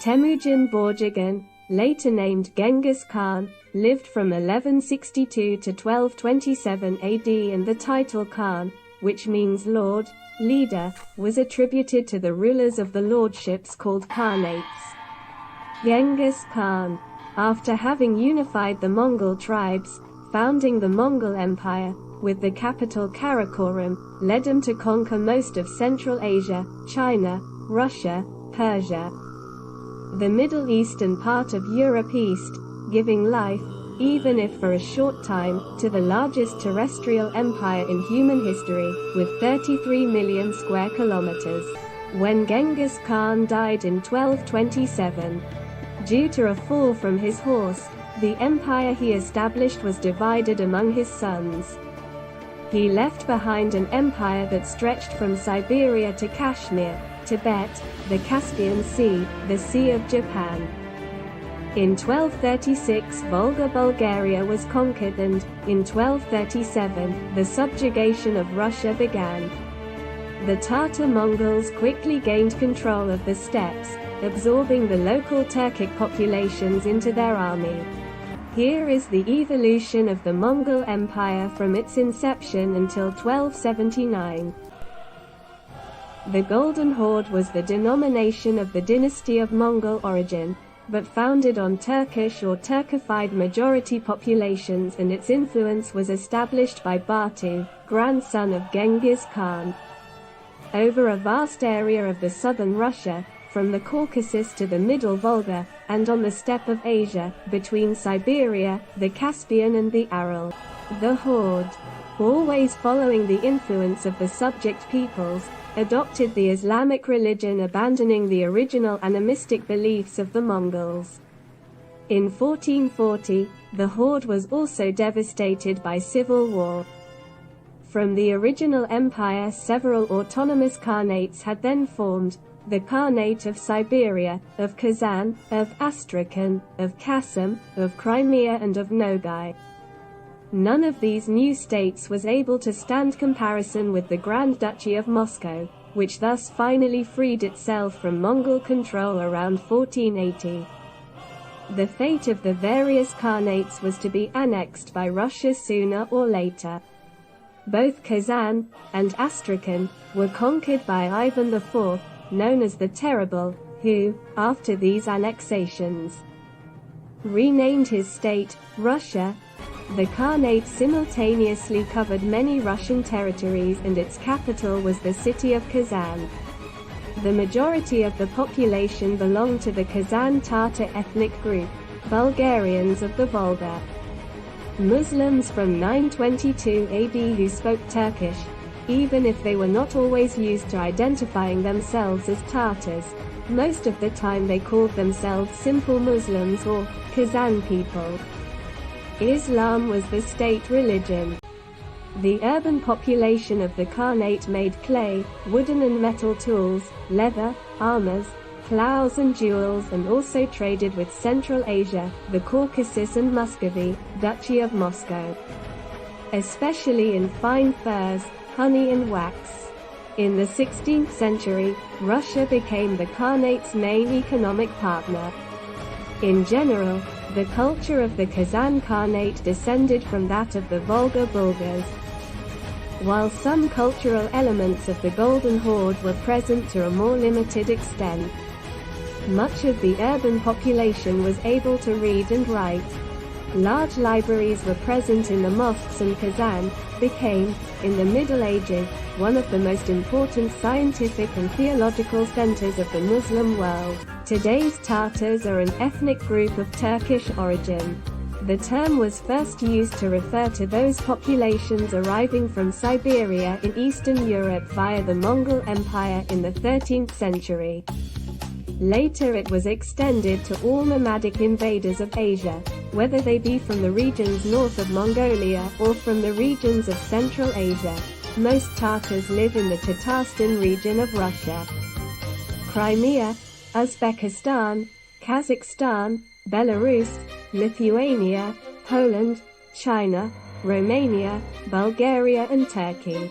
Temujin Borjigin, later named Genghis Khan, lived from 1162 to 1227 AD, and the title Khan, which means lord, leader, was attributed to the rulers of the lordships called Khanates. Genghis Khan, after having unified the Mongol tribes, founding the Mongol Empire, with the capital Karakorum, led him to conquer most of Central Asia, China, Russia, Persia, the Middle East and part of Europe East, giving life, even if for a short time, to the largest terrestrial empire in human history, with 33 million square kilometers. When Genghis Khan died in 1227, due to a fall from his horse, the empire he established was divided among his sons. He left behind an empire that stretched from Siberia to Kashmir, Tibet, the Caspian Sea, the Sea of Japan. In 1236 Volga Bulgaria was conquered and, in 1237, the subjugation of Russia began. The Tatar Mongols quickly gained control of the steppes, absorbing the local Turkic populations into their army. Here is the evolution of the Mongol Empire from its inception until 1279. The Golden Horde was the denomination of the dynasty of Mongol origin, but founded on Turkish or Turkified majority populations, and its influence was established by Batu, grandson of Genghis Khan. Over a vast area of the southern Russia, from the Caucasus to the Middle Volga, and on the steppe of Asia, between Siberia, the Caspian and the Aral. The Horde, always following the influence of the subject peoples, adopted the Islamic religion, abandoning the original animistic beliefs of the Mongols. In 1440, the Horde was also devastated by civil war. From the original empire, several autonomous khanates had then formed: the Khanate of Siberia, of Kazan, of Astrakhan, of Kazan, of Crimea and of Nogai. None of these new states was able to stand comparison with the Grand Duchy of Moscow, which thus finally freed itself from Mongol control around 1480. The fate of the various khanates was to be annexed by Russia sooner or later. Both Kazan and Astrakhan were conquered by Ivan IV, known as the Terrible, who, after these annexations, renamed his state Russia. The Khanate simultaneously covered many Russian territories, and its capital was the city of Kazan. The majority of the population belonged to the Kazan Tatar ethnic group, Bulgarians of the Volga. Muslims from 922 AD who spoke Turkish, even if they were not always used to identifying themselves as Tatars, most of the time they called themselves simple Muslims or Kazan people. Islam was the state religion. The urban population of the Khanate made clay, wooden and metal tools, leather, armors, plows and jewels, and also traded with Central Asia, the Caucasus and Muscovy, Duchy of Moscow, especially in fine furs, honey and wax. In the 16th century, Russia became the Khanate's main economic partner. In general, the culture of the Kazan Khanate descended from that of the Volga Bulgars, while some cultural elements of the Golden Horde were present to a more limited extent. Much of the urban population was able to read and write. Large libraries were present in the mosques, and Kazan became, in the Middle Ages, one of the most important scientific and theological centers of the Muslim world. Today's Tatars are an ethnic group of Turkish origin. The term was first used to refer to those populations arriving from Siberia in Eastern Europe via the Mongol Empire in the 13th century. Later it was extended to all nomadic invaders of Asia, whether they be from the regions north of Mongolia or from the regions of Central Asia. Most Tatars live in the Tatarstan region of Russia. Crimea, Uzbekistan, Kazakhstan, Belarus, Lithuania, Poland, China, Romania, Bulgaria and Turkey.